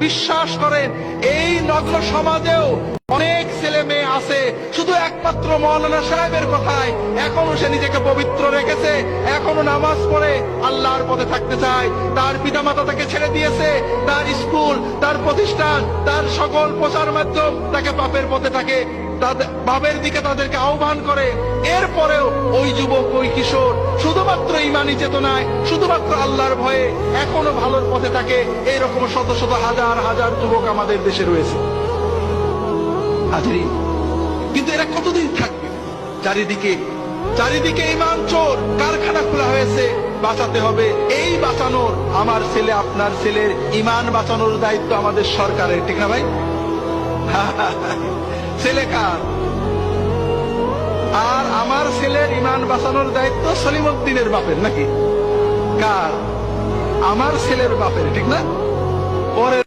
বিশ্বাস করেন এই নগ্ন সমাজেও অনেক ছেলে মেয়ে আছে শুধু একমাত্র মৌলানা সাহেবের কথায় এখনো সে নিজেকে পবিত্র রেখেছে, এখনো নামাজ পড়ে আল্লাহর পথে থাকতে চায়। তার পিতামাতা তাকে ছেড়ে দিয়েছে, তার স্কুল, তার প্রতিষ্ঠান, তার সকল প্রচার মাধ্যম তাকে পাপের পথে থাকে, পাপের দিকে তাদেরকে আহ্বান করে। এরপরেও ওই যুবক, ওই কিশোর শুধুমাত্র ইমানি চেতনায়, শুধুমাত্র আল্লাহর ভয়ে এখনো ভালোর পথে থাকে। এইরকম শত শত হাজার হাজার যুবক আমাদের দেশে রয়েছে। হাজির, কিন্তু এরা কতদিন থাকবে? চারিদিকে ইমান চোর কারখানা খোলা হয়েছে, বাঁচাতে হবে। এই বাঁচানোর, আমার ছেলে, আপনার ছেলের ইমান বাঁচানোর দায়িত্ব আমাদের সরকারের, ঠিক না ভাই? ছেলে কার? আর আমার ছেলের ইমান বাঁচানোর দায়িত্ব সলিমউদ্দিনের বাপের, নাকি কার? আমার ছেলের বাপের, ঠিক না? পরে